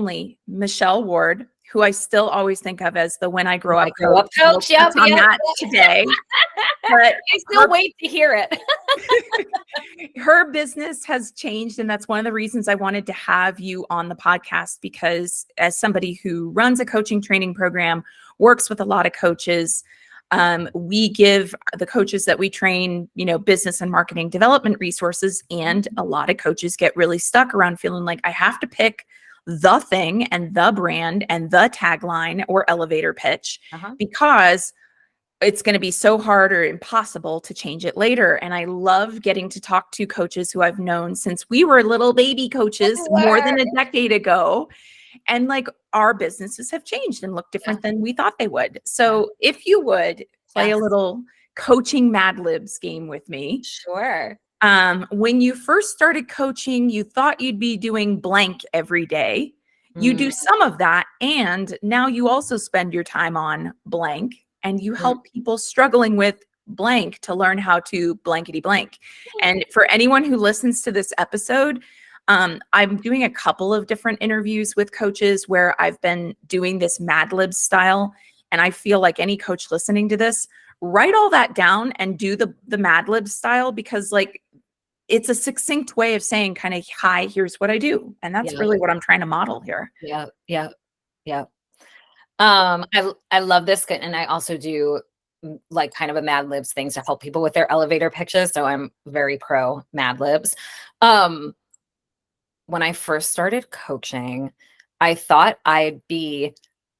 only Michelle Ward, who I still always think of as the When I Grow Up Coach. We'll touch on that today. But I still wait to hear it. Her business has changed, and that's one of the reasons I wanted to have you on the podcast, because as somebody who runs a coaching training program, works with a lot of coaches, we give the coaches that we train, business and marketing development resources. And a lot of coaches get really stuck around feeling like I have to pick the thing and the brand and the tagline or elevator pitch because it's going to be so hard or impossible to change it later. And I love getting to talk to coaches who I've known since we were little baby coaches more than a decade ago. And like our businesses have changed and look different than we thought they would. So if you would play a little coaching Mad Libs game with me. Sure. When you first started coaching, you thought you'd be doing blank every day. You do some of that. And now you also spend your time on blank. And you help people struggling with blank to learn how to blankety blank. And for anyone who listens to this episode, I'm doing a couple of different interviews with coaches where I've been doing this Mad Libs style. And I feel like any coach listening to this, write all that down and do the Mad Libs style, because like it's a succinct way of saying kind of, hi, here's what I do. And that's really what I'm trying to model here. Yeah. I love this. And I also do like kind of a Mad Libs thing to help people with their elevator pitches. So I'm very pro Mad Libs. When I first started coaching, I thought I'd be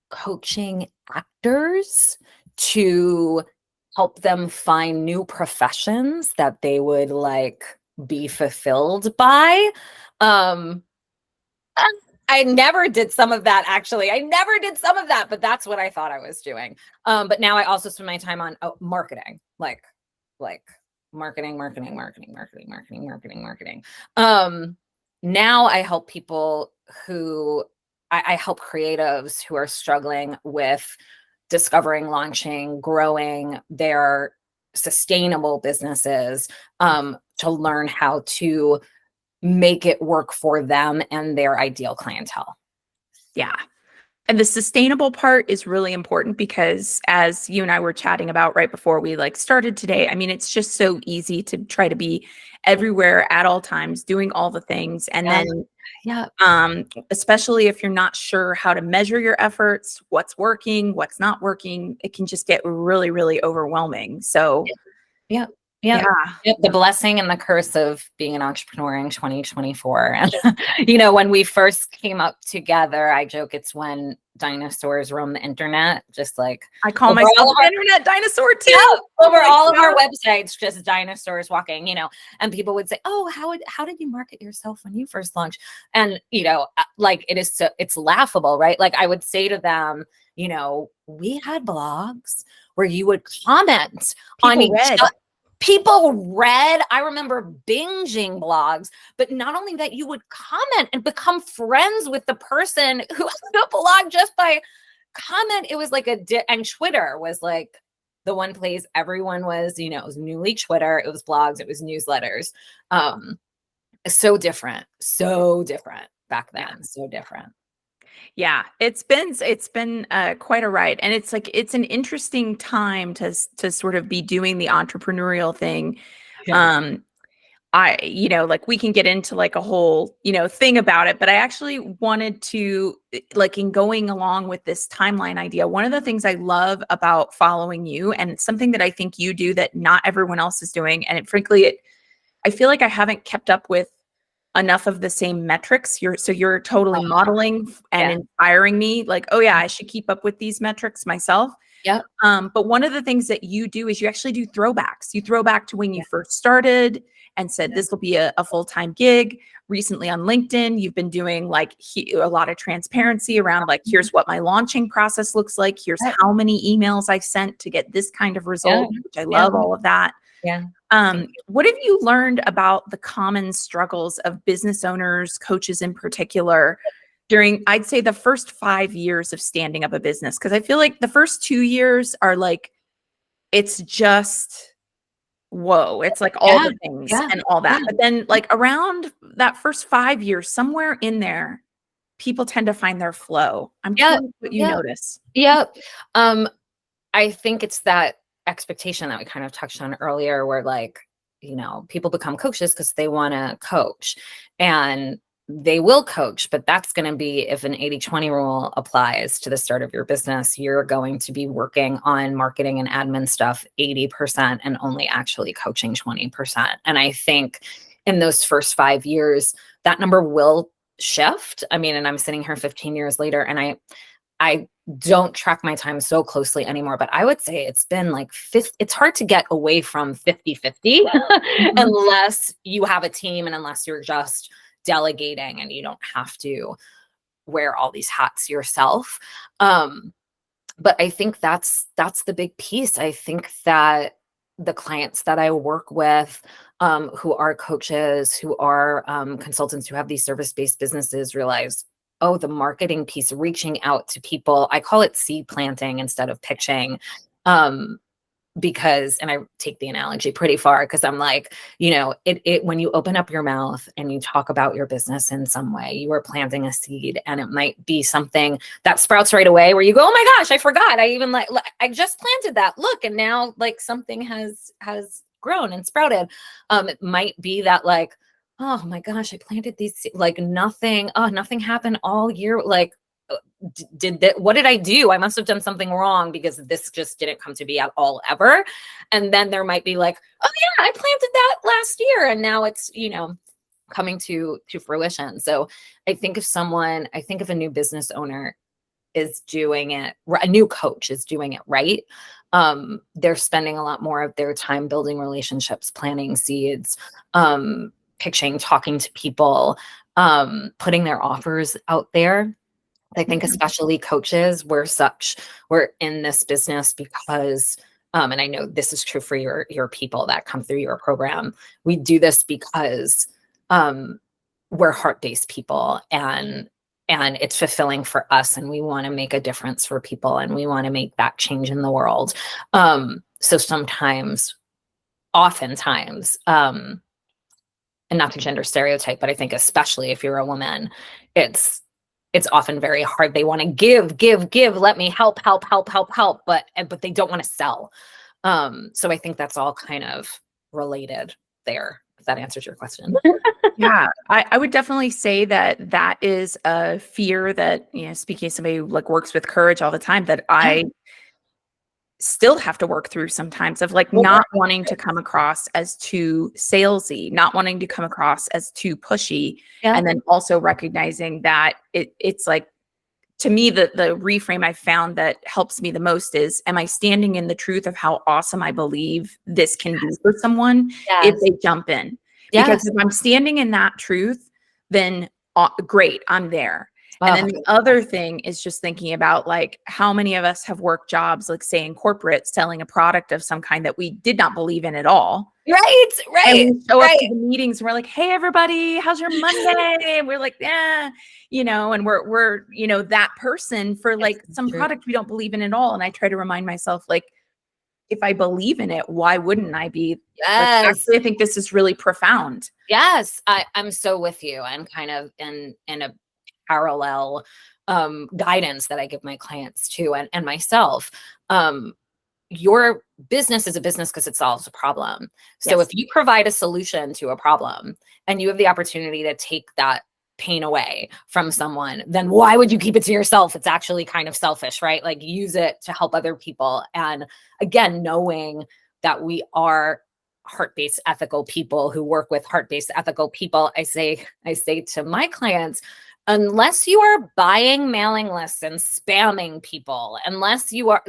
coaching actors to help them find new professions that they would like be fulfilled by. I never did some of that, actually. I never did some of that, but that's what I thought I was doing. But now I also spend my time on marketing, like marketing. Now I help people I help creatives who are struggling with discovering, launching, growing their sustainable businesses, to learn how to make it work for them and their ideal clientele. Yeah. And the sustainable part is really important because, as you and I were chatting about right before we started today, I mean, it's just so easy to try to be everywhere at all times, doing all the things. And then, especially if you're not sure how to measure your efforts, what's working, what's not working, it can just get really, really overwhelming. So the blessing and the curse of being an entrepreneur in 2024. And, when we first came up together, I joke it's when dinosaurs roam the internet, just like I call myself an internet dinosaur too. Yeah, over all of our websites, just dinosaurs walking, and people would say, oh, how did you market yourself when you first launched? And, like it's laughable, right? Like I would say to them, we had blogs where you would comment on each other. People read. I remember binging blogs, but not only that, you would comment and become friends with the person who had the blog just by comment. It was like and Twitter was like the one place everyone was, it was newly Twitter, it was blogs, it was newsletters. So different back then. So different. Yeah, it's been quite a ride, and it's an interesting time to sort of be doing the entrepreneurial thing. We can get into like a whole thing about it, but I actually wanted to, in going along with this timeline idea, one of the things I love about following you, and something that I think you do that not everyone else is doing, and I feel like I haven't kept up with enough of the same metrics. You're totally modeling and inspiring me, like, oh yeah, I should keep up with these metrics myself. But one of the things that you do is you actually do throwbacks. You throw back to when you first started and said, this will be a full-time gig. Recently on LinkedIn, you've been doing a lot of transparency around here's what my launching process looks like. Here's how many emails I sent to get this kind of result, which I love all of that. What have you learned about the common struggles of business owners, coaches in particular, during, I'd say, the first 5 years of standing up a business? Because I feel like the first 2 years are it's just, whoa, it's like all the things and all that. But then around that first 5 years, somewhere in there, people tend to find their flow. I'm Yeah. curious what you Yeah. notice. Yeah. I think it's that expectation that we kind of touched on earlier where like, people become coaches because they want to coach and they will coach, but that's going to be if an 80-20 rule applies to the start of your business, you're going to be working on marketing and admin stuff 80% and only actually coaching 20%. And I think in those first 5 years, that number will shift. I mean, and I'm sitting here 15 years later and I don't track my time so closely anymore, but I would say it's been like it's hard to get away from 50-50 unless you have a team and unless you're just delegating and you don't have to wear all these hats yourself. But I think that's the big piece. I think that the clients that I work with, who are coaches, who are consultants, who have these service-based businesses realize, oh, the marketing piece, reaching out to people. I call it seed planting instead of pitching. Because, and I take the analogy pretty far because I'm like, it when you open up your mouth and you talk about your business in some way, you are planting a seed, and it might be something that sprouts right away where you go, oh my gosh, I forgot. I just planted that. Look, and now like something has grown and sprouted. It might be that like, oh my gosh, I planted these, like nothing happened all year. Like, what did I do? I must have done something wrong because this just didn't come to be at all ever. And then there might be like, oh yeah, I planted that last year and now it's, coming to fruition. So I think if a new business owner is doing it, a new coach is doing it right, they're spending a lot more of their time building relationships, planting seeds, pitching, talking to people, putting their offers out there. I think especially coaches, we're in this business because, and I know this is true for your people that come through your program. We do this because we're heart-based people and it's fulfilling for us, and we want to make a difference for people, and we want to make that change in the world. So oftentimes, and not to gender stereotype, but I think especially if you're a woman, it's often very hard. They want to give, let me help, but they don't want to sell. So I think that's all kind of related there, if that answers your question. Yeah, I would definitely say that is a fear that, speaking of somebody who like works with courage all the time, that I still have to work through sometimes, of like not wanting to come across as too salesy, not wanting to come across as too pushy. Yeah. And then also recognizing that it's like, to me, the reframe I found that helps me the most is, am I standing in the truth of how awesome I believe this can be for someone if they jump in? Because if I'm standing in that truth, then great, I'm there. And then the other thing is just thinking about like how many of us have worked jobs, like say in corporate, selling a product of some kind that we did not believe in at all. Right. And we show up to the meetings and we're like, hey, everybody, how's your Monday? And we're like, yeah, and we're that person for like some product we don't believe in at all. And I try to remind myself, like, if I believe in it, why wouldn't I be? Yes. Like, actually, I think this is really profound. Yes. I'm so with you. And kind of in a parallel guidance that I give my clients too, and myself. Your business is a business because it solves a problem. So if you provide a solution to a problem and you have the opportunity to take that pain away from someone, then why would you keep it to yourself? It's actually kind of selfish, right? Like use it to help other people. And again, knowing that we are heart-based ethical people who work with heart-based ethical people, I say to my clients, unless you are buying mailing lists and spamming people, unless you're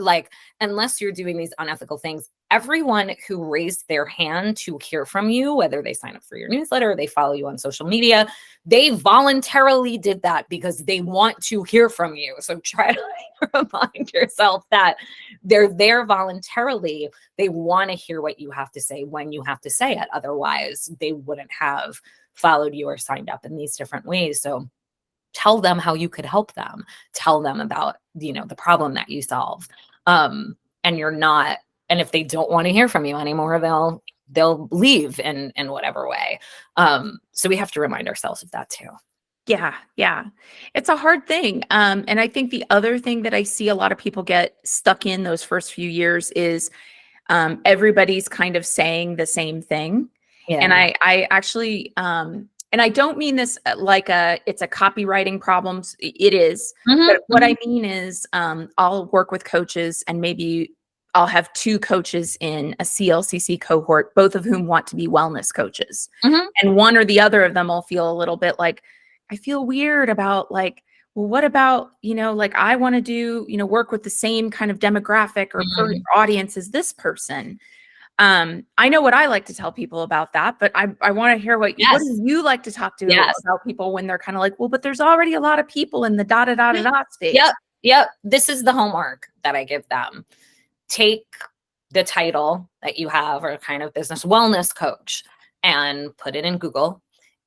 doing these unethical things, everyone who raised their hand to hear from you, whether they sign up for your newsletter or they follow you on social media, they voluntarily did that because they want to hear from you. So try to remind yourself that they're there voluntarily. They want to hear what you have to say when you have to say it. Otherwise, they wouldn't have followed you or signed up in these different ways. So tell them how you could help them. Tell them about, the problem that you solve. And if they don't want to hear from you anymore, they'll leave in whatever way. So we have to remind ourselves of that too. Yeah, yeah. It's a hard thing. And I think the other thing that I see a lot of people get stuck in those first few years is everybody's kind of saying the same thing. And Yeah. I actually, and I don't mean this like it's a copywriting problem. It is, Hmm. but what I mean is, I'll work with coaches and maybe I'll have two coaches in a CLCC cohort, both of whom want to be wellness coaches. Hmm. And one or the other of them will feel a little bit like, I feel weird about like, well, what about, like I want to do, work with the same kind of demographic or Hmm. audience as this person. I know what I like to tell people about that, but I want to hear what Yes. do you like to talk to Yes. about people when they're kind of like, well, but there's already a lot of people in the da da da da da space. Yep. Yep. This is the homework that I give them. Take the title that you have or kind of business wellness coach and put it in Google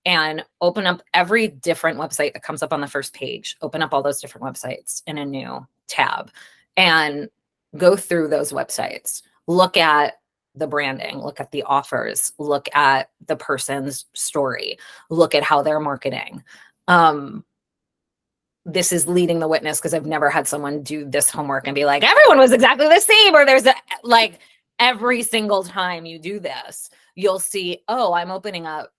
and open up every different website that comes up on the first page. Open up all those different websites in a new tab and go through those websites. Look at the branding, look at the offers, look at the person's story, look at how they're marketing. This is leading the witness because I've never had someone do this homework and be like, everyone was exactly the same. Or there's like every single time you do this, you'll see, oh, I'm opening up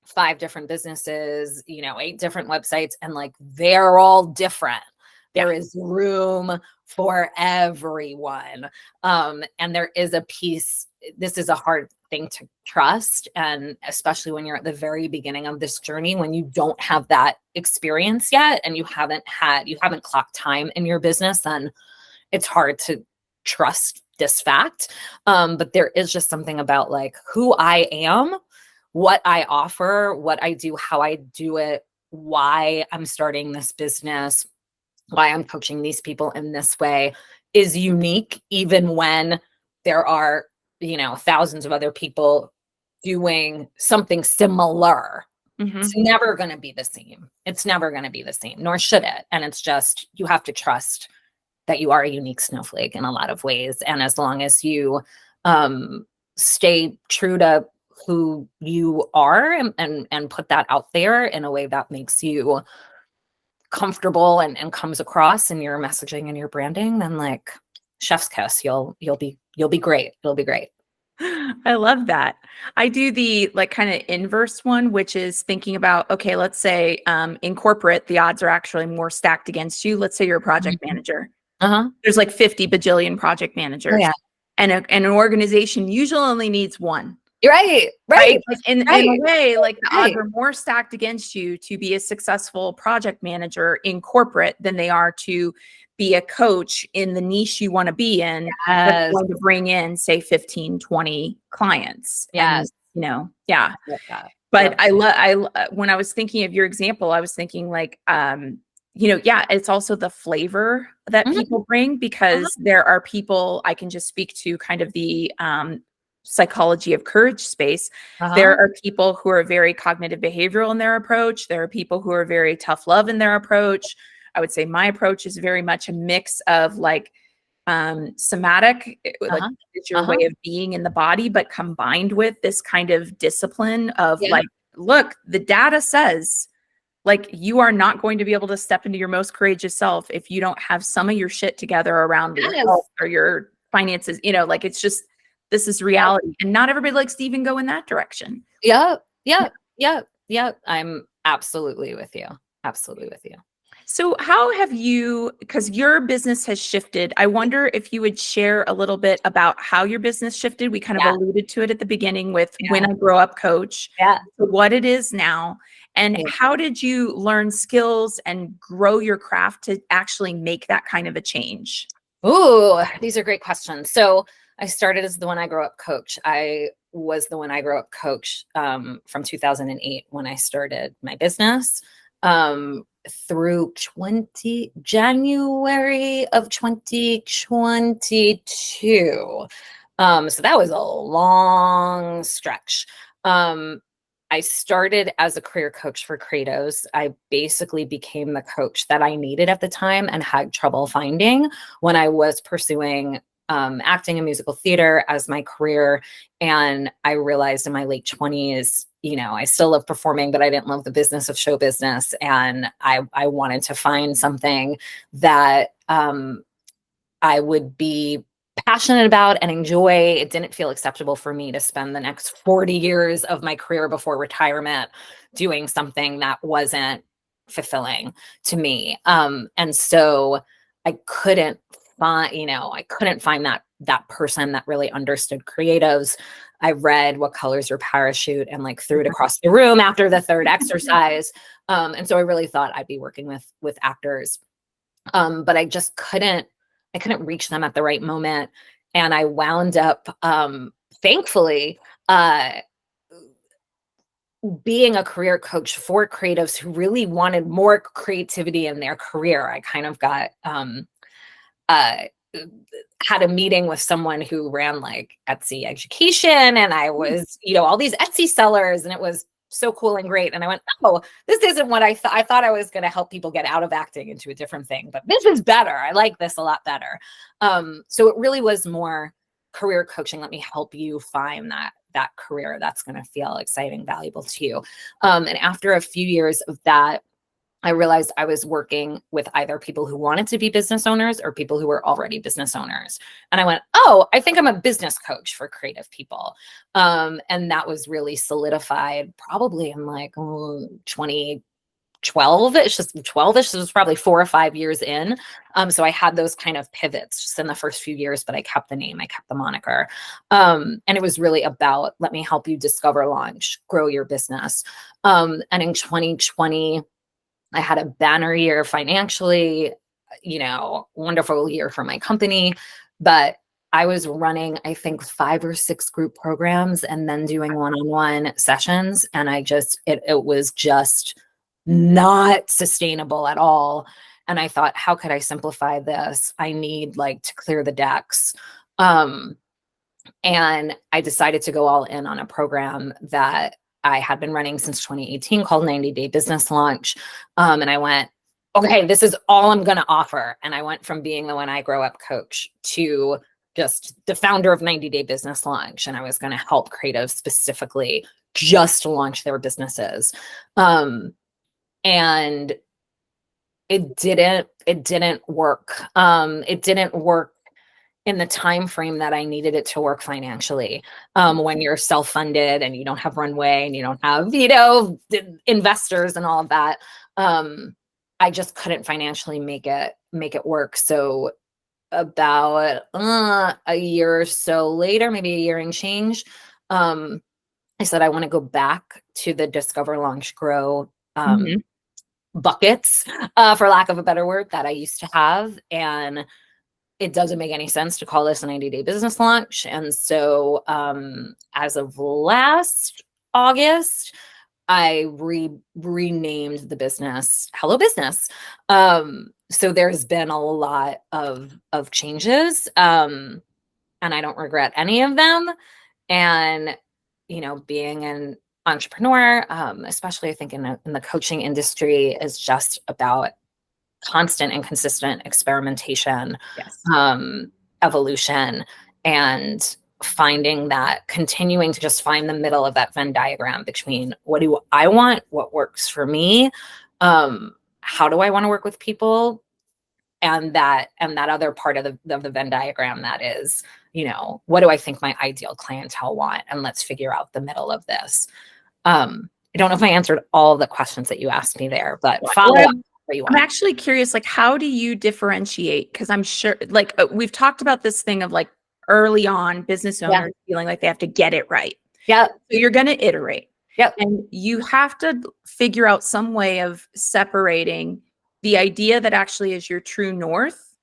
5 different businesses, 8 different websites, and like they're all different. There is room for everyone. And there is a piece, this is a hard thing to trust. And especially when you're at the very beginning of this journey, when you don't have that experience yet and you haven't clocked time in your business, then it's hard to trust this fact. But there is just something about like who I am, what I offer, what I do, how I do it, why I'm starting this business, why I'm coaching these people in this way is unique, even when there are, thousands of other people doing something similar. It's Mhm. never going to be the same. It's never going to be the same, nor should it. And it's just, you have to trust that you are a unique snowflake in a lot of ways. And as long as you stay true to who you are and put that out there in a way that makes you comfortable and comes across in your messaging and your branding, then like chef's kiss, you'll be great. It'll be great. I love that. I do the like kind of inverse one, which is thinking about, okay, let's say in corporate, the odds are actually more stacked against you. Let's say you're a project Mhm. manager. Uh-huh. There's like 50 bajillion project Oh managers. yeah. And an organization usually only needs one. You're right. Right? Right. Like in a Right. way, like the odds Right. are more stacked against you to be a successful project manager in corporate than they are to be a coach in the niche you want to be in that's Yes. going to bring in, say, 15, 20 clients. And, Yes. yeah. Love that. But Love when I was thinking of your example, I was thinking like, yeah, it's also the flavor that that. Mhm. people bring Uh-huh. because there are people I can just speak to kind of the psychology of courage space. There Uh-huh. are people who are very cognitive behavioral in their approach. There are people who are very tough love in their approach. I would say my approach is very much a mix of like somatic, like Uh-huh. it's your Uh-huh. way of being in the body, but combined with this kind of discipline of Yeah. like, look, the data says like you are not going to be able to step into your most courageous self if you don't have some of your shit together around your Yes. health or your finances, like it's just this is Yep. reality. And not everybody likes to even go in that direction. Yep. Yeah. Yep. Yep. Yep. I'm absolutely with you. Absolutely with you. So how have you, because your business has shifted, I wonder if you would share a little bit about how your business shifted. We kind of Yeah. alluded to it at the beginning with When Yeah. I Grow Up Coach, Yeah. to what it is now. And Yeah. how did you learn skills and grow your craft to actually make that kind of a change? Ooh, these are great questions. So I started as the When I Grow Up coach. I was the When I Grow Up coach from 2008 when I started my business through January of 2022. So that was a long stretch. I started as a career coach for creatives. I basically became the coach that I needed at the time and had trouble finding when I was pursuing acting and musical theater as my career. And I realized in my late 20s, I still love performing, but I didn't love the business of show business. And I wanted to find something that I would be passionate about and enjoy. It didn't feel acceptable for me to spend the next 40 years of my career before retirement doing something that wasn't fulfilling to me. And so I couldn't find that person that really understood creatives. I read What Color's Your Parachute and like threw it across the room after the third exercise. And so I really thought I'd be working with actors. But I just couldn't reach them at the right moment. And I wound up, thankfully, being a career coach for creatives who really wanted more creativity in their career. I kind of got, had a meeting with someone who ran like Etsy education, and I was, all these Etsy sellers, and it was so cool and great. And I went, oh, this isn't what I thought. I thought I was going to help people get out of acting into a different thing, but this is better. I like this a lot better. So it really was more career coaching. Let me help you find that career that's going to feel exciting, valuable to you. And after a few years of that, I realized I was working with either people who wanted to be business owners or people who were already business owners. And I went, oh, I think I'm a business coach for creative people. And that was really solidified probably in like 2012-ish, just 12-ish. So it was probably 4 or 5 years in. So I had those kind of pivots just in the first few years, but I kept the name, I kept the moniker. And it was really about, let me help you discover, launch, grow your business. And in 2020, I had a banner year financially, wonderful year for my company, but I was running, I think, 5 or 6 group programs and then doing one-on-one sessions. And it was just not sustainable at all. And I thought, how could I simplify this? I need to clear the decks. And I decided to go all in on a program that I had been running since 2018 called 90 Day Business Launch. And I went, okay, this is all I'm going to offer. And I went from being the When I Grow Up coach to just the founder of 90 Day Business Launch. And I was going to help creatives specifically just launch their businesses. And it didn't work. It didn't work in the time frame that I needed it to work financially. When you're self-funded and you don't have runway and you don't have, investors and all of that, I just couldn't financially make it work. So about a year or so later, maybe a year and change, I said I want to go back to the Discover, Launch, Grow buckets, for lack of a better word, that I used to have. And it doesn't make any sense to call this a 90-day business launch. And so as of last August, I renamed the business Hello Business. So there's been a lot of changes, and I don't regret any of them. And, being an entrepreneur, especially I think in the coaching industry, is just about constant and consistent experimentation, Yes. Evolution, and continuing to just find the middle of that Venn diagram between what do I want, what works for me, how do I want to work with people, and that other part of the Venn diagram that is, what do I think my ideal clientele want, and let's figure out the middle of this. I don't know if I answered all the questions that you asked me there, but follow up. I'm actually curious, how do you differentiate? Because I'm sure, we've talked about this thing of early on business owners feeling like they have to get it right. Yeah. So you're going to iterate. Yep. And you have to figure out some way of separating the idea that actually is your true north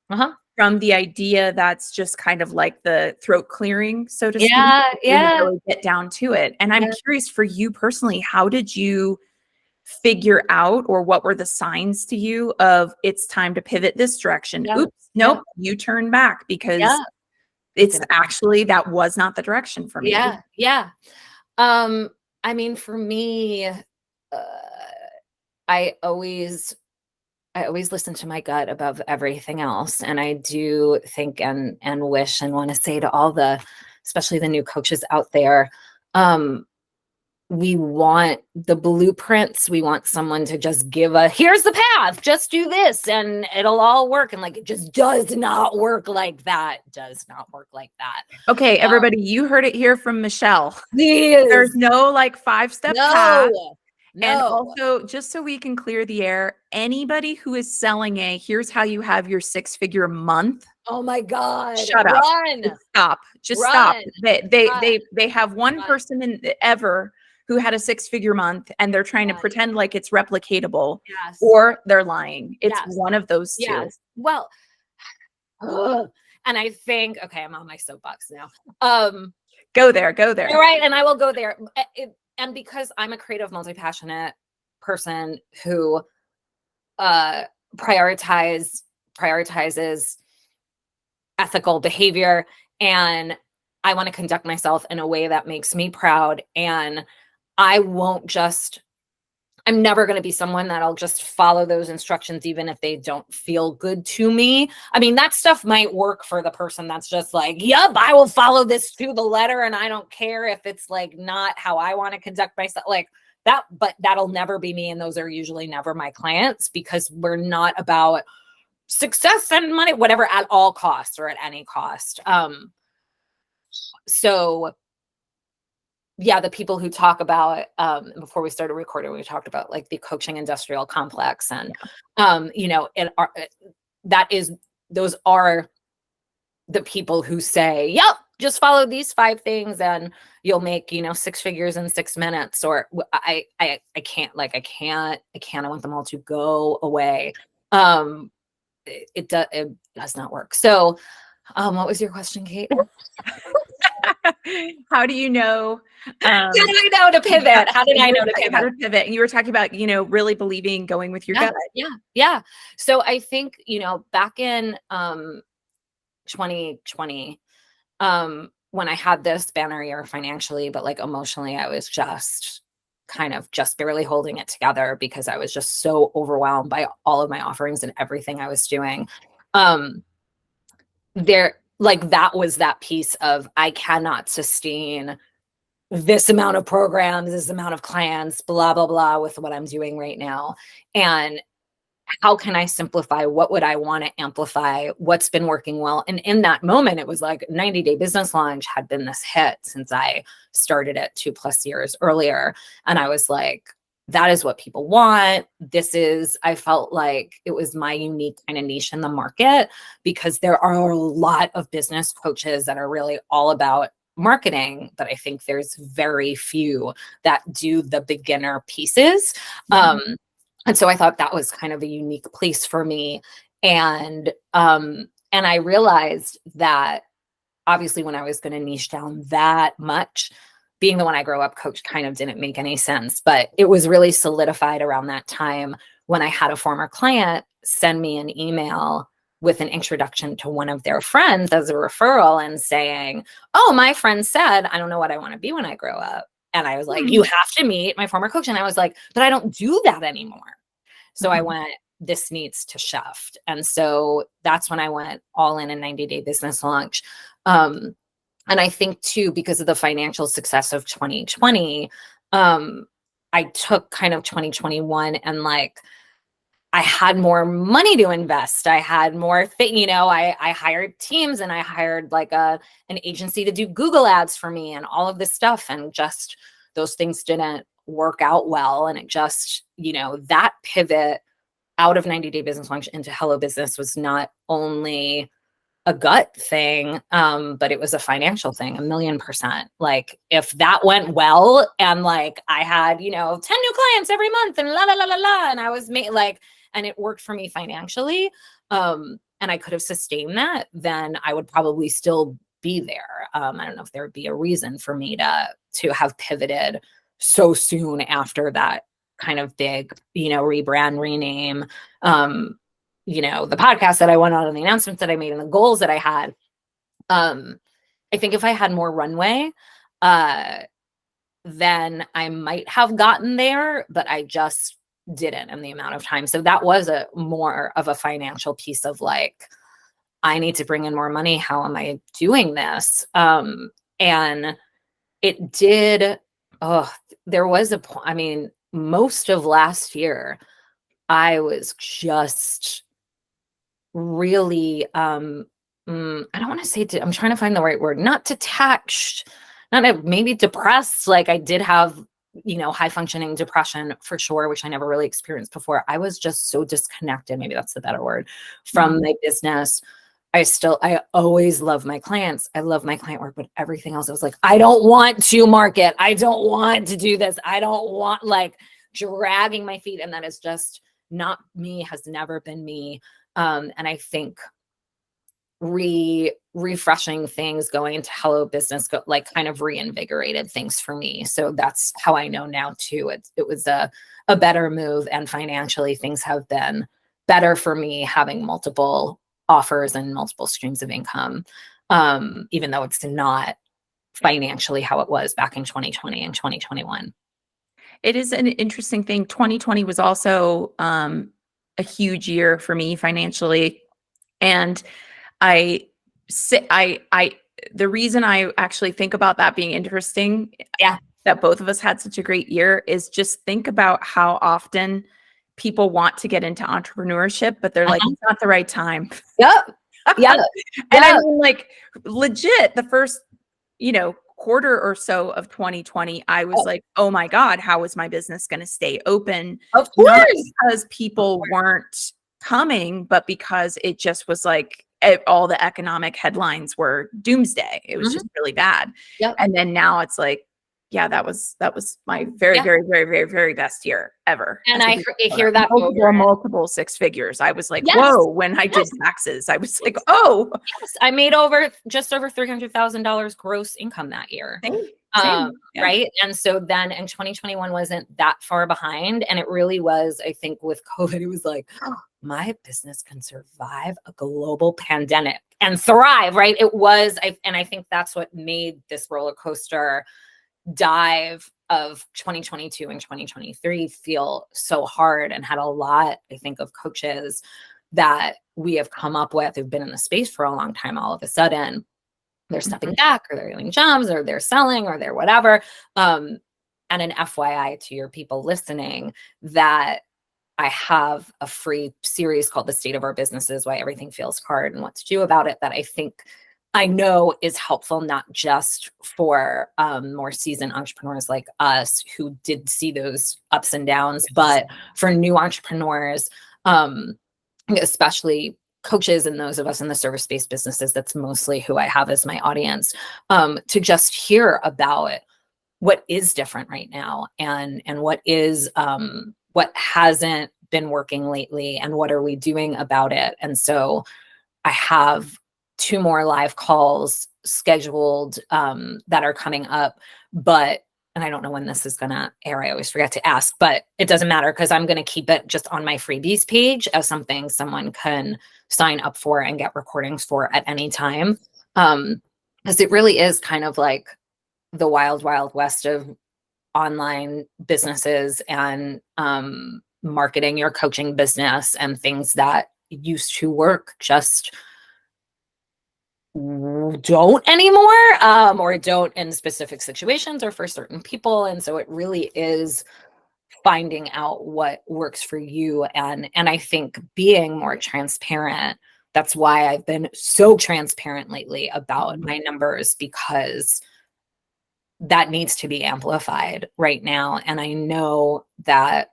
from the idea that's just kind of like the throat clearing, so to speak. Yeah. Really get down to it. And I'm curious for you personally, how did you figure out, or what were the signs to you of it's time to pivot this direction? Oops, nope, you turn back because it's actually, that was not the direction for me. Yeah. I mean, for me, I always I always listen to my gut above everything else. And I do think and wish and want to say to all the, especially the new coaches out there, we want the blueprints. We want someone to just give here's the path, just do this and it'll all work. And like, it just does not work like that. Does not work like that. Okay, everybody, you heard it here from Michelle. Please. There's no like 5-step path. No. And also, just so we can clear the air, anybody who is selling here's how you have your 6-figure month. Oh my God. Shut up. Run. Stop. Just Run. stop. They Run. have one Run. person ever who had a 6-figure month, and they're trying to pretend like it's replicatable, Yes. or they're lying. It's Yes. one of those two. Yes. Well, and I think, okay, I'm on my soapbox now. Go there. You're right. And I will go there. And because I'm a creative, multi-passionate person who prioritizes ethical behavior, and I want to conduct myself in a way that makes me proud. And I'm never going to be someone that'll just follow those instructions, even if they don't feel good to me. I mean, that stuff might work for the person that's just like, yep, I will follow this to the letter. And I don't care if it's like not how I want to conduct myself like that, but that'll never be me. And those are usually never my clients, because we're not about success and money, whatever, at all costs or at any cost. So yeah, the people who talk about, before we started recording, we talked about like the coaching industrial complex, and, those are the people who say, yep, just follow these 5 things and you'll make, 6 figures in 6 minutes. Or I can't, I want them all to go away. It does not work. So, what was your question, Kate? How do you know? How did I know to pivot? How did I know to pivot? How to pivot? And you were talking about, really believing, going with your gut. Yeah. So I think, back in 2020, when I had this banner year financially, but like emotionally, I was just kind of just barely holding it together because I was just so overwhelmed by all of my offerings and everything I was doing. That was that piece of, I cannot sustain this amount of programs, this amount of clients, blah, blah, blah, with what I'm doing right now. And how can I simplify? What would I want to amplify? What's been working well? And in that moment, it was like 90-day business launch had been this hit since I started it 2+ years earlier. And I was like, that is what people want. I felt like it was my unique kind of niche in the market, because there are a lot of business coaches that are really all about marketing, but I think there's very few that do the beginner pieces. And so I thought that was kind of a unique place for me. And I realized that obviously when I was going to niche down that much, being the one I grow up coach kind of didn't make any sense, but it was really solidified around that time when I had a former client send me an email with an introduction to one of their friends as a referral and saying, oh, my friend said, I don't know what I want to be when I grow up. And I was like, you have to meet my former coach. And I was like, but I don't do that anymore. So I went, this needs to shift. And so that's when I went all in a 90-day business launch. And I think too, because of the financial success of 2020, I took kind of 2021 and like, I had more money to invest. I had more I hired teams, and I hired like an agency to do Google ads for me and all of this stuff. And just those things didn't work out well. And it just, that pivot out of 90-day business launch into Hello Business was not only a gut thing, but it was a financial thing, 1,000,000%. Like if that went well and like I had, 10 new clients every month and la, la, la, la, la, and I was and it worked for me financially, and I could have sustained that, then I would probably still be there. I don't know if there would be a reason for me to have pivoted so soon after that kind of big, rebrand, rename, the podcast that I went on and the announcements that I made and the goals that I had. I think if I had more runway, then I might have gotten there, but I just didn't in the amount of time. So that was a more of a financial piece of like, I need to bring in more money. How am I doing this? And it did, oh, there was a point, I mean, most of last year, I was just really, I don't want to say, I'm trying to find the right word, not detached, maybe depressed. Like I did have, high functioning depression for sure, which I never really experienced before. I was just so disconnected. Maybe that's the better word, from my business. I always love my clients. I love my client work, but everything else, I was like, I don't want to market. I don't want to do this. I don't want, like, dragging my feet. And that is just not me, has never been me. And I think refreshing things, going into Hello Business, like kind of reinvigorated things for me. So that's how I know now too. It was a better move, and financially things have been better for me having multiple offers and multiple streams of income. Even though it's not financially how it was back in 2020 and 2021. It is an interesting thing. 2020 was also a huge year for me financially. And I the reason I actually think about that being interesting, Yeah. that both of us had such a great year, is just think about how often people want to get into entrepreneurship, but they're like, it's not the right time. Yep. Yeah. And I mean, like, legit, the first, quarter or so of 2020, I was like, oh my God, how is my business going to stay open? Of Not course. because people weren't coming, but because it just was like all the economic headlines were doomsday. It was just really bad. Yep. And then now it's like, yeah, that was my very, very, very, very, very best year ever. And I hear that multiple six figures. I was like, yes. whoa, when I did taxes, I was like, oh, yes, I made just over $300,000 gross income that year. Same. Yeah. Right. And so then in 2021 wasn't that far behind. And it really was, I think with COVID, it was like, oh, my business can survive a global pandemic and thrive. Right. It was, and I think that's what made this roller coaster dive of 2022 and 2023 feel so hard, and had a lot, I think, of coaches that we have come up with who've been in the space for a long time. All of a sudden, they're stepping back, or they're getting jobs, or they're selling, or they're whatever. And an FYI to your people listening, that I have a free series called The State of Our Businesses, Why Everything Feels Hard and What to Do About It, that I know is helpful, not just for more seasoned entrepreneurs like us who did see those ups and downs, but for new entrepreneurs, especially coaches and those of us in the service-based businesses. That's mostly who I have as my audience, to just hear about what is different right now, and what hasn't been working lately, and what are we doing about it. And so I have 2 more live calls scheduled that are coming up, and I don't know when this is going to air. I always forget to ask, but it doesn't matter, because I'm going to keep it just on my freebies page as something someone can sign up for and get recordings for at any time. Because it really is kind of like the wild, wild west of online businesses and marketing your coaching business, and things that used to work just don't anymore, or don't in specific situations or for certain people. And so it really is finding out what works for you, and I think being more transparent. That's why I've been so transparent lately about my numbers, because that needs to be amplified right now. And I know that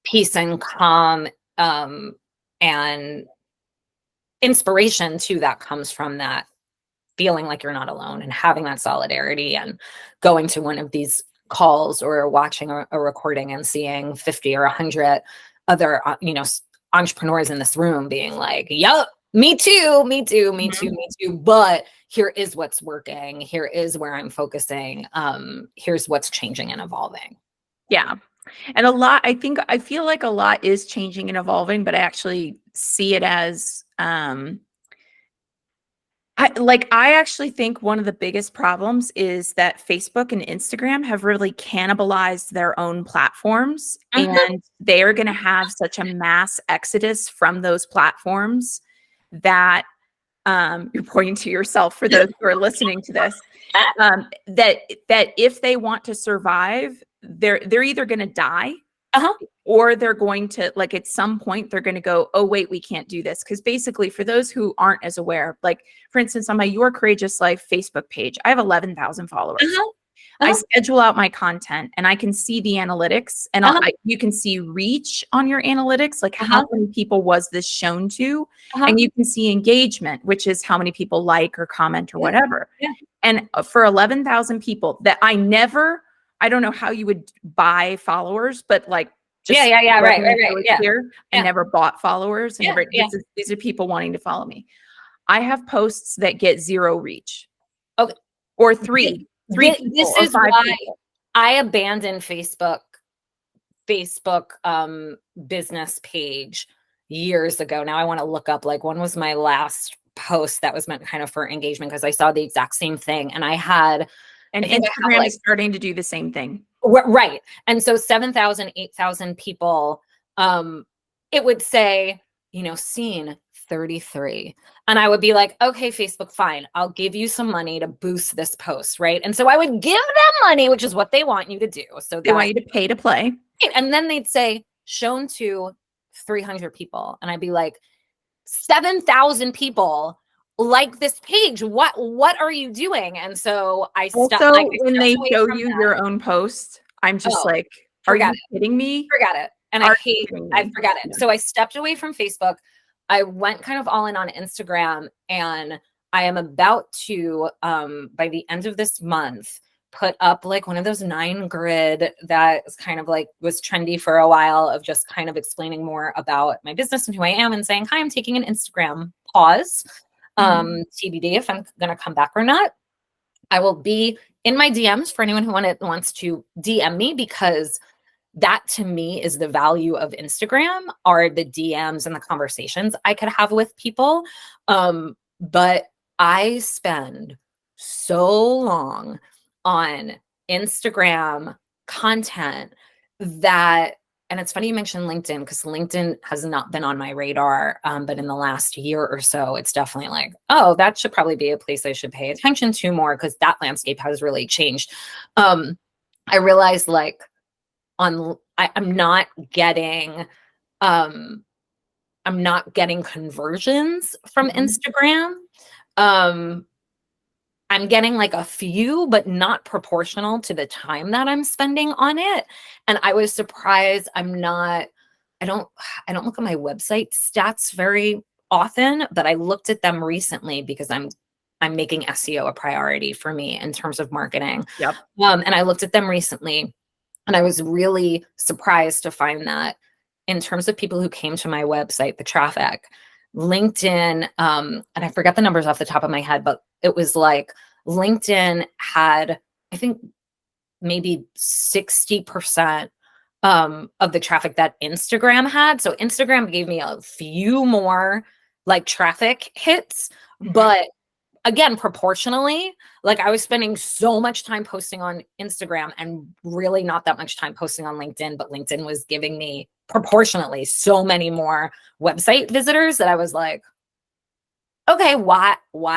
peace and calm and inspiration too, that comes from that feeling like you're not alone, and having that solidarity, and going to one of these calls or watching a recording and seeing 50 or 100 other entrepreneurs in this room being like, yep, me too, me too, me too, me too, but here is what's working, here is where I'm focusing, here's what's changing and evolving. Yeah. And I feel like a lot is changing and evolving, but I actually see it as I actually think one of the biggest problems is that Facebook and Instagram have really cannibalized their own platforms, Mhm. and they are going to have such a mass exodus from those platforms that you're pointing to yourself for those who are listening to this, that if they want to survive, they're either going to die, Uh-huh. or they're going to, like, at some point they're going to go, oh wait, we can't do this. Because basically, for those who aren't as aware, like, for instance, on my Your Courageous Life Facebook page, I have 11,000 followers. Uh-huh. I Uh-huh. schedule out my content and I can see the analytics, and Uh-huh. you can see reach on your analytics, like how Uh-huh. many people was this shown to, Uh-huh. and you can see engagement, which is how many people like or comment or Yeah. whatever. Yeah. And for 11,000 people that I don't know how you would buy followers, but like, just Yeah. let Right. me Right. be Right. really Yeah. clear, I Yeah. never bought followers. I Yeah. never, Yeah. these are people wanting to follow me. I have posts that get 0 reach, Okay. or Thi- three people, This or is 5 why people. I abandoned Facebook business page years ago. Now I want to look up, like, when was my last post that was meant kind of for engagement, because I saw the exact same thing, and And I think I have Instagram like is starting to do the same thing. right. And so 7,000, 8,000 people, it would say, seen 33. And I would be like, okay, Facebook, fine. I'll give you some money to boost this post, right? And so I would give them money, which is what they want you to do. So They that, want you to pay to play. and then they'd say, shown to 300 people. And I'd be like, 7,000 people like this page. What are you doing? And so I stepped Also, like I when stepped they away show from you that. your own post, I'm just Oh, like, are forget you kidding me? forgot it. And Are you kidding I me? forgot it. Yeah. So I stepped away from Facebook. I went kind of all in on Instagram, and I am about to, by the end of this month, put up like one of those 9 grid that is kind of like was trendy for a while, of just kind of explaining more about my business and who I am, and saying, hi, I'm taking an Instagram pause. Mhm. TBD if I'm going to come back or not. I will be in my DMs for anyone who wants to DM me, because that to me is the value of Instagram, are the DMs and the conversations I could have with people. But I spend so long on Instagram content that, and it's funny you mentioned LinkedIn, because LinkedIn has not been on my radar. But in the last year or so, it's definitely like, oh, that should probably be a place I should pay attention to more, because that landscape has really changed. I realized, like, I'm not getting um I'm not getting conversions from Mhm. Instagram. Um I'm getting like a few, but not proportional to the time that I'm spending on it. And I was surprised. I don't I don't look at my website stats very often, but I looked at them recently because I'm making SEO a priority for me in terms of marketing. Yep. And I looked at them recently, and I was really surprised to find that in terms of people who came to my website, the traffic, LinkedIn, and I forget the numbers off the top of my head, but it was like LinkedIn had, I think, maybe 60% of the traffic that Instagram had. So Instagram gave me a few more like traffic hits, Mhm. but again, proportionally, like, I was spending so much time posting on Instagram and really not that much time posting on LinkedIn, but LinkedIn was giving me proportionately so many more website visitors that I was like, okay, why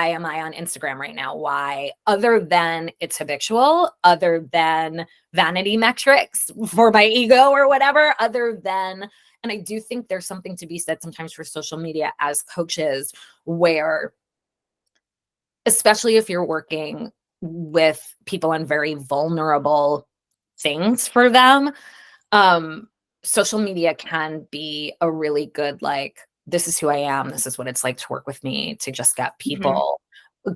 am I on Instagram right now? Why? Other than it's habitual, other than vanity metrics for my ego or whatever, other than, and I do think there's something to be said sometimes for social media as coaches, where especially if you're working with people on very vulnerable things for them, um, social media can be a really good, like, this is who I am, this is what it's like to work with me, to just get Mhm. people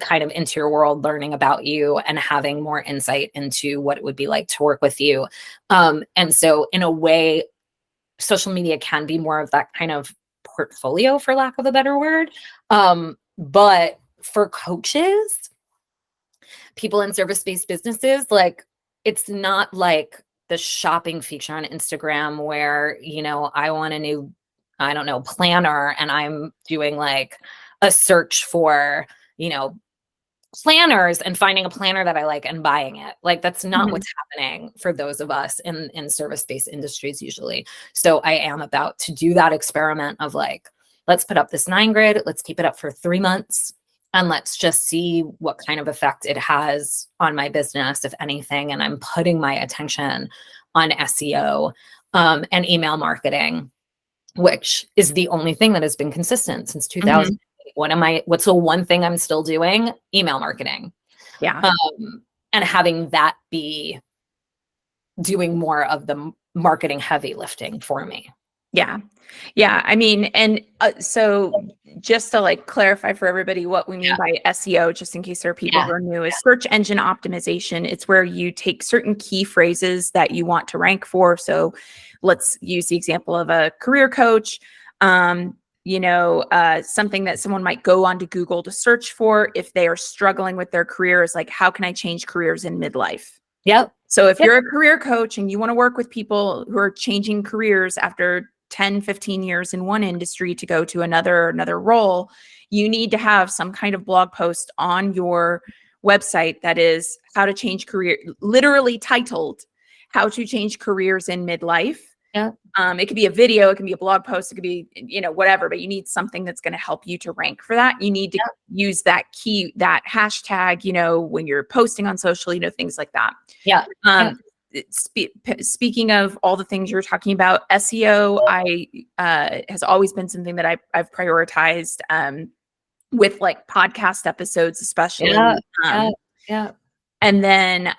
kind of into your world, learning about you and having more insight into what it would be like to work with you. And so in a way, social media can be more of that kind of portfolio, for lack of a better word. But for coaches, people in service-based businesses, like, it's not like the shopping feature on Instagram where, I want a new, I don't know, planner, and I'm doing like a search for, you know, planners and finding a planner that I like and buying it. Like that's not Mhm. what's happening for those of us in service-based industries usually. So I am about to do that experiment of like, let's put up this 9 grid, let's keep it up for 3 months, and let's just see what kind of effect it has on my business, if anything. And I'm putting my attention on SEO and email marketing, which is the only thing that has been consistent since Mhm. 2000. What's the one thing I'm still doing? Email marketing. Yeah. And having that be doing more of the marketing heavy lifting for me. Yeah. Yeah. I mean, and so just to like clarify for everybody what we mean Yeah. by SEO, just in case there are people Yeah. who are new, is search engine optimization. It's where you take certain key phrases that you want to rank for. So let's use the example of a career coach. Something that someone might go onto Google to search for if they are struggling with their career is like, how can I change careers in midlife? Yep. So if Yep. you're a career coach and you want to work with people who are changing careers after 10, 15 years in one industry to go to another role, you need to have some kind of blog post on your website that is how to change career, literally titled how to change careers in midlife. Yeah. It could be a video, it can be a blog post, it could be, whatever, but you need something that's going to help you to rank for that. You need to use that that hashtag, when you're posting on social, things like that. Yeah. Speaking of all the things you're talking about, SEO, has always been something that I've prioritized, with like podcast episodes, especially. Yeah. And then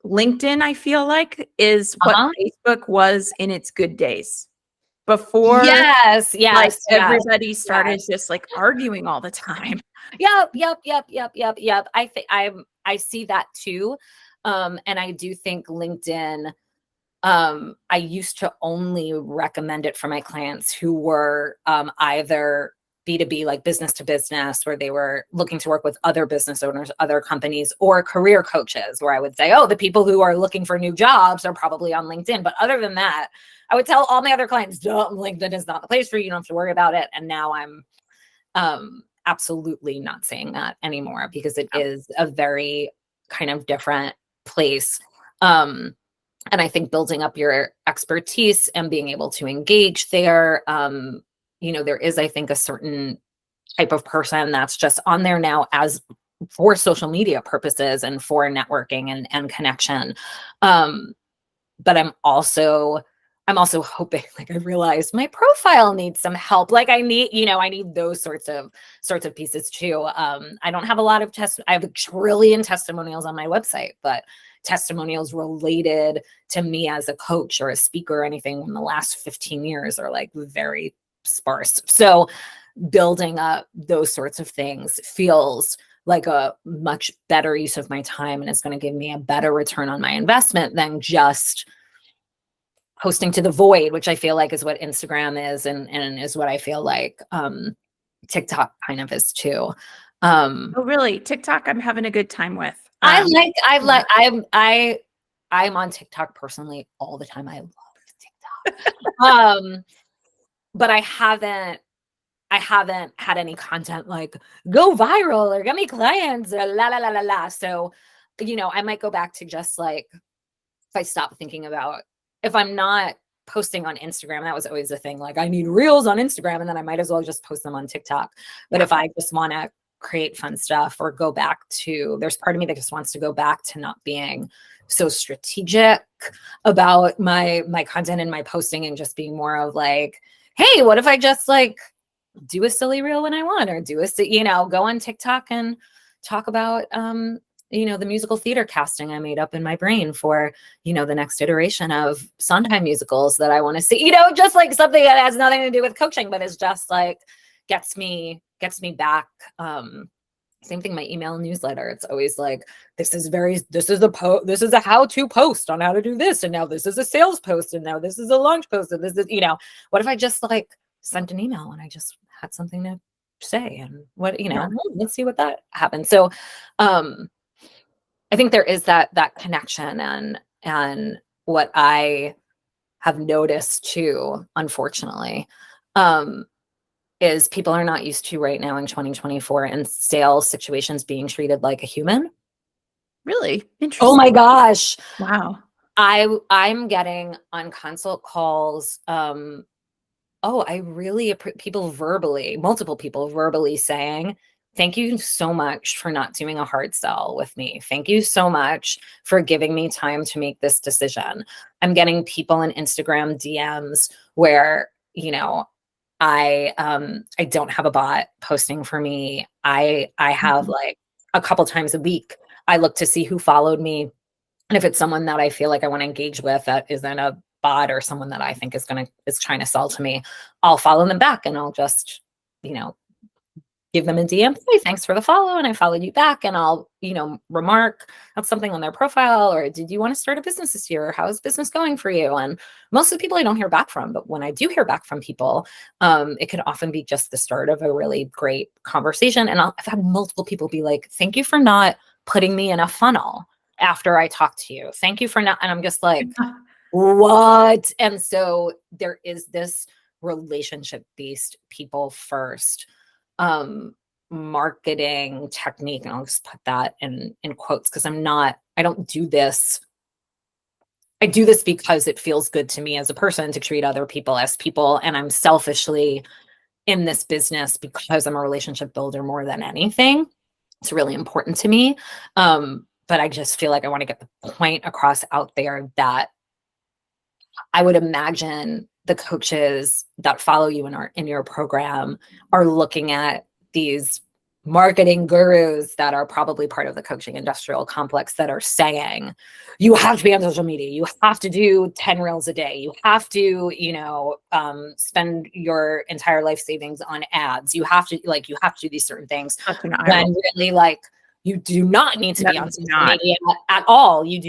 LinkedIn, I feel like, is what Facebook was in its good days before. Yes. Like everybody started just like arguing all the time. Yep. I see that too. And I do think LinkedIn, I used to only recommend it for my clients who were either B2B, like business to business, where they were looking to work with other business owners, other companies, or career coaches, where I would say, oh, the people who are looking for new jobs are probably on LinkedIn. But other than that, I would tell all my other clients, LinkedIn is not the place for you. You don't have to worry about it. And now I'm absolutely not saying that anymore, because it is a very kind of different place. And I think building up your expertise and being able to engage there, there is, I think, a certain type of person that's just on there now as for social media purposes and for networking and connection. But I'm also hoping, like, I realized my profile needs some help. Like I need those sorts of pieces too. I don't have a lot of I have a trillion testimonials on my website, but testimonials related to me as a coach or a speaker or anything in the last 15 years are like very sparse. So building up those sorts of things feels like a much better use of my time, and it's going to give me a better return on my investment than just posting to the void, which I feel like is what Instagram is, and is what I feel like TikTok kind of is too. Oh, really? TikTok, I'm having a good time with. I'm on TikTok personally all the time. I love TikTok. But I haven't had any content like go viral or get me clients or la la la la la. So, I might go back to just like, if I stop thinking about, if I'm not posting on Instagram, that was always the thing. Like I need reels on Instagram, and then I might as well just post them on TikTok. But if I just want to create fun stuff or go back to, there's part of me that just wants to go back to not being so strategic about my content and my posting, and just being more of like, hey, what if I just like do a silly reel when I want, or go on TikTok and talk about, the musical theater casting I made up in my brain for, the next iteration of Sondheim musicals that I want to see, just like something that has nothing to do with coaching, but is just like, gets me back. Same thing, my email newsletter. It's always like, this is a how-to post on how to do this. And now this is a sales post. And now this is a launch post. And this is, what if I just like sent an email and I just had something to say, and what, let's see what that happens. So, I think there is that connection, and what I have noticed too, unfortunately, is people are not used to right now in 2024 and sales situations being treated like a human. Really Oh interesting. my gosh. Wow. I'm getting on consult calls. I really people verbally, multiple people verbally saying, thank you so much for not doing a hard sell with me. Thank you so much for giving me time to make this decision. I'm getting people in Instagram DMs where, I don't have a bot posting for me. I have Mhm. like a couple times a week, I look to see who followed me. And if it's someone that I feel like I want to engage with that isn't a bot or someone that I think is trying to sell to me, I'll follow them back and I'll just, you know, give them a DM. Hey, thanks for the follow. And I followed you back. And I'll, remark on something on their profile, or did you want to start a business this year? Or how's business going for you? And most of the people I don't hear back from, but when I do hear back from people, it can often be just the start of a really great conversation. And I've had multiple people be like, thank you for not putting me in a funnel after I talk to you. Thank you for not. And I'm just like, what? And so there is this relationship based people first marketing technique. And I'll just put that in quotes because I don't do this. I do this because it feels good to me as a person to treat other people as people. And I'm selfishly in this business because I'm a relationship builder more than anything. It's really important to me. But I just feel like I want to get the point across out there that I would imagine the coaches that follow you in your program are looking at these marketing gurus that are probably part of the coaching industrial complex that are saying, you have to be on social media, you have to do 10 reels a day, you have to, spend your entire life savings on ads, you have to do these certain things. Such an eye When roll. really, you do not need to No, be on you do social not. media at all. You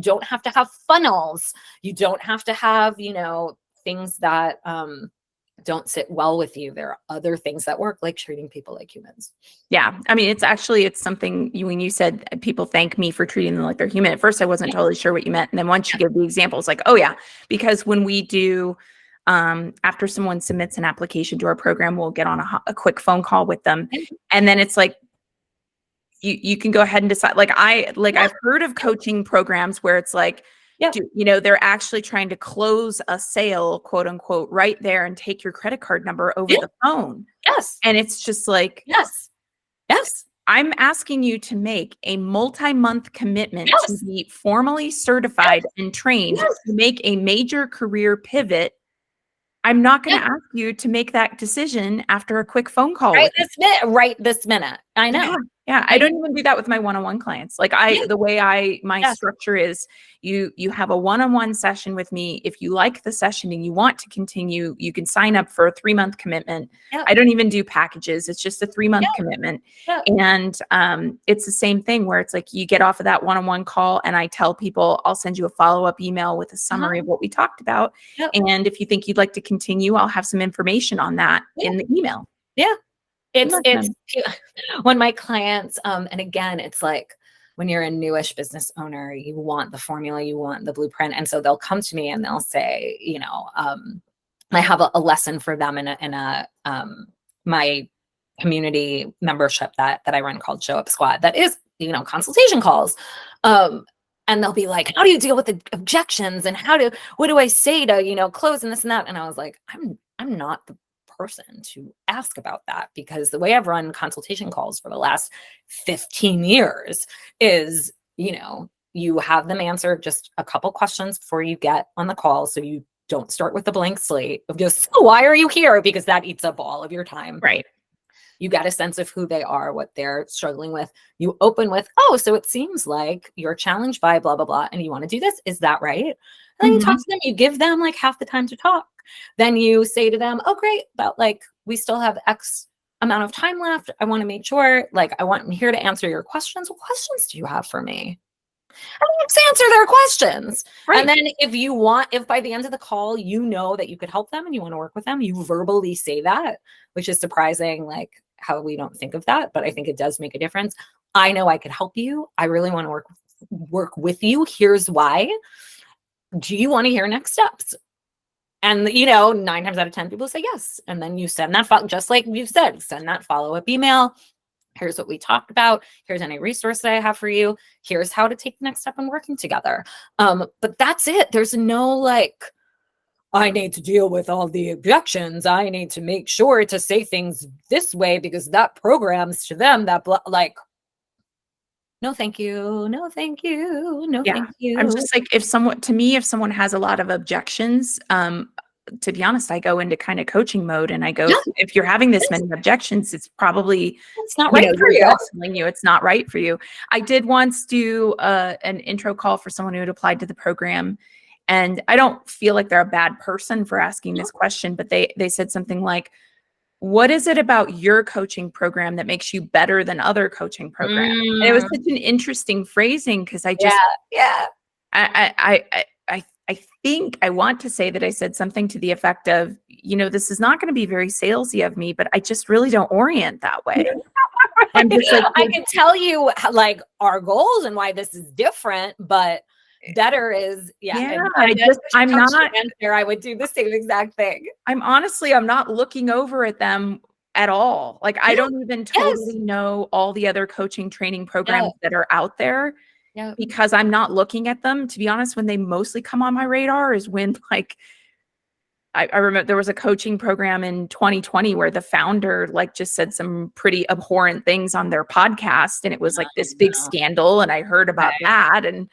don't have to have funnels. You don't have to have, things that don't sit well with you. There are other things that work, like treating people like humans. Yeah. I mean, it's something when you said people thank me for treating them like they're human. At first, I wasn't Yeah. totally sure what you meant. And then once you give the examples, like, oh yeah, because when we do, after someone submits an application to our program, we'll get on a quick phone call with them. And then it's like, you can go ahead and decide. I've heard of coaching programs where it's like, Yeah. they're actually trying to close a sale, quote unquote, right there and take your credit card number over Yeah. the phone. Yes. And it's just like, Yes. Yes. I'm asking you to make a multi-month commitment to Yes. be formally certified and trained Yes. to make a major career pivot. I'm not going to Yeah. ask you to make that decision after a quick phone call. Right this minute. I know. Yeah. I don't even do that with my one-on-one clients. The way my Yes. structure is, you have a one-on-one session with me. If you like the session and you want to continue, you can sign up for a 3-month commitment. Yeah. I don't even do packages. It's just a 3-month Yeah. commitment. Yeah. And it's the same thing where it's like you get off of that one-on-one call and I tell people I'll send you a follow-up email with a summary of what we talked about. Yep. And if you think you'd like to continue, I'll have some information on that in the email. Yeah. It's Listen. when my clients, and again, it's like when you're a newish business owner, you want the formula, you want the blueprint. And so they'll come to me and they'll say, I have a lesson for them in my community membership that I run called Show Up Squad. That is, consultation calls. And they'll be like, how do you deal with the objections? And what do I say to, close and this and that? And I was like, I'm not the person to ask about that, because the way I've run consultation calls for the last 15 years is, you have them answer just a couple questions before you get on the call. So you don't start with a blank slate of just, why are you here? Because that eats up all of your time. Right. You get a sense of who they are, what they're struggling with. You open with, so it seems like you're challenged by blah, blah, blah, and you want to do this. Is that right? And then you talk to them, you give them like half the time to talk. Then you say to them, oh, great, but we still have X amount of time left. I want to make sure, I'm here to answer your questions. What questions do you have for me? And let's answer their questions. Right. And then if by the end of the call, that you could help them and you want to work with them, you verbally say that, which is surprising, how we don't think of that, but I think it does make a difference. I know I could help you. I really want to work with you. Here's why. Do you want to hear next steps? And, 9 times out of 10 people say yes. And then you send that, just like you said, send that follow-up email. Here's what we talked about. Here's any resource that I have for you. Here's how to take the next step in working together. But that's it. There's no like, I need to deal with all the objections. I need to make sure to say things this way because that programs to them that like, no, thank you. No, thank you. No, Yeah. thank you. I'm just like, if someone has a lot of objections, to be honest, I go into kind of coaching mode and I go, Yeah. if you're having this many objections, it's probably, It's not right for your you. gut's telling you it's not right for you. I did once do an intro call for someone who had applied to the program. And I don't feel like they're a bad person for asking this question, but they said something like, what is it about your coaching program that makes you better than other coaching programs? And it was such an interesting phrasing because I just, Yeah. I think I want to say that I said something to the effect of, this is not going to be very salesy of me, but I just really don't orient that way. I'm just like, I can tell you like our goals and why this is different, but better is yeah, I'm not there. I would do the same exact thing. I'm not looking over at them at all. Like I don't even totally know all the other coaching training programs that are out there. Yeah. Because I'm not looking at them. To be honest, when they mostly come on my radar is when like I remember there was a coaching program in 2020 where the founder like just said some pretty abhorrent things on their podcast. And it was like this big scandal. And I heard about that. And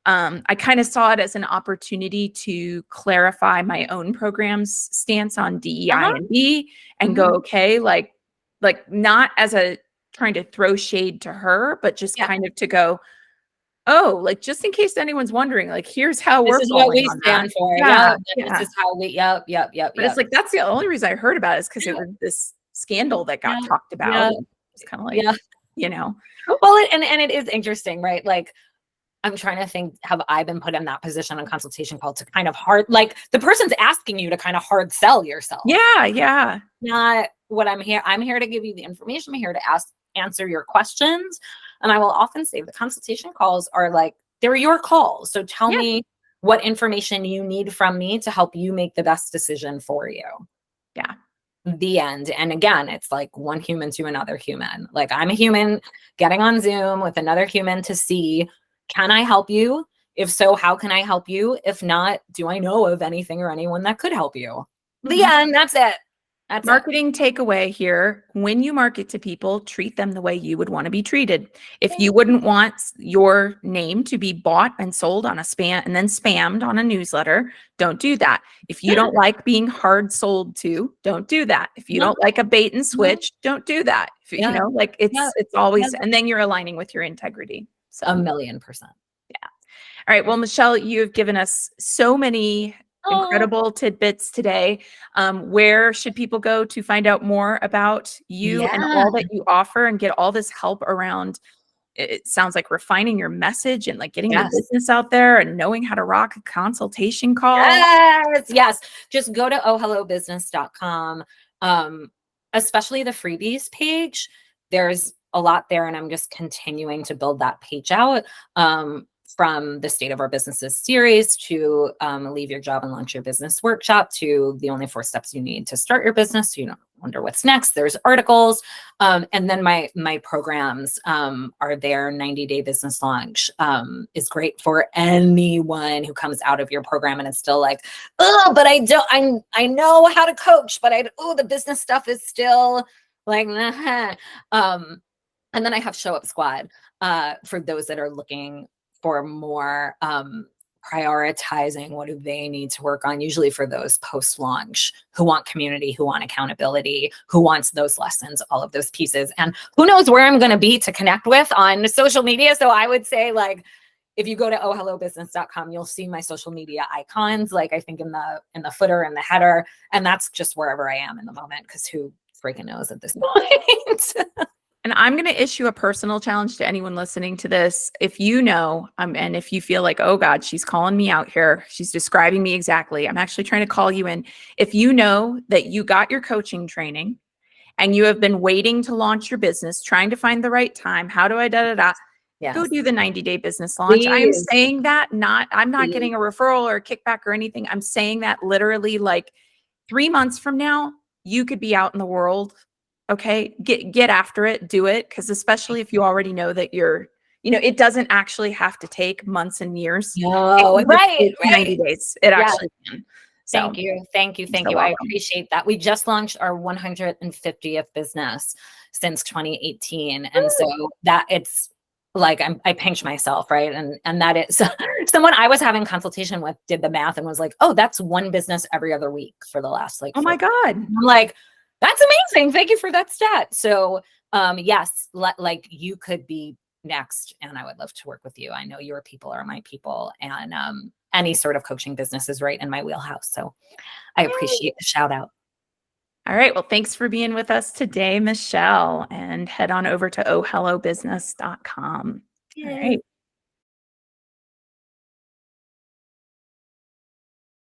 I kind of saw it as an opportunity to clarify my own program's stance on DEI and B and go, okay, like not as a trying to throw shade to her, but just kind of to go, oh, like just in case anyone's wondering, like here's how this is what we stand for. This is how we. Yep. But it's like that's the only reason I heard about it is because it was this scandal that got talked about. It's kind of like, Well, and it is interesting, right? Like I'm trying to think, have I been put in that position on consultation call to kind of like the person's asking you to kind of hard sell yourself? Yeah. Not what I'm here. I'm here to give you the information. I'm here to answer your questions. And I will often say the consultation calls are like, they're your calls. So tell me what information you need from me to help you make the best decision for you. Yeah. The end. And again, it's like one human to another human. Like I'm a human getting on Zoom with another human to see, can I help you? If so, how can I help you? If not, do I know of anything or anyone that could help you? The end. That's it. That's marketing takeaway here. When you market to people, treat them the way you would want to be treated. If you wouldn't want your name to be bought and sold on a spam and then spammed on a newsletter, don't do that. If you don't like being hard sold to, don't do that. If you don't like a bait and switch, don't do that. If, like it's always, and then you're aligning with your integrity. So 1,000,000%. Yeah. All right. Well, Michelle, you've given us so many incredible tidbits today. Where should people go to find out more about you and all that you offer and get all this help around? It sounds like refining your message and like getting your business out there and knowing how to rock a consultation call. Yes. Just go to ohhellobusiness.com. Especially the freebies page. There's a lot there, and I'm just continuing to build that page out. From the State of Our Businesses series to Leave Your Job and Launch Your Business workshop to the only 4 steps you need to start your business. So you don't wonder what's next. There's articles. And then my programs are there. 90-day business launch is great for anyone who comes out of your program and it's still like, oh, but I know how to coach, but the business stuff is still like, and then I have Show Up Squad for those that are looking for more prioritizing what do they need to work on, usually for those post-launch who want community, who want accountability, who wants those lessons, all of those pieces. And who knows where I'm going to be to connect with on social media. So I would say like, if you go to ohhellobusiness.com, you'll see my social media icons, like I think in the footer and the header. And that's just wherever I am in the moment, because who freaking knows at this point. And I'm going to issue a personal challenge to anyone listening to this. If you know, and if you feel like, oh God, she's calling me out here, she's describing me exactly, I'm actually trying to call you in. If you know that you got your coaching training and you have been waiting to launch your business, trying to find the right time, how do I go Yes. do the 90-day business launch. I am Please. saying that I'm not Please. getting a referral or a kickback or anything. I'm saying that literally like 3 months from now, you could be out in the world. Okay. Get after it, do it. Cause especially if you already know that it doesn't actually have to take months and years. It No, can just right, take 90 right. days. It Yes. actually can. So Thank you. Thank you. you're Thank so you. I welcome. appreciate that. We just launched our 150th business since 2018. And so that it's like I pinch myself, right? And that is someone I was having consultation with did the math and was like, oh, that's one business every other week for the last like Oh my 4 God. I'm like, that's amazing. Thank you for that stat. So yes, like you could be next and I would love to work with you. I know your people are my people and any sort of coaching business is right in my wheelhouse. So I appreciate the shout out. All right. Well, thanks for being with us today, Michelle, and head on over to ohhellobusiness.com. All right.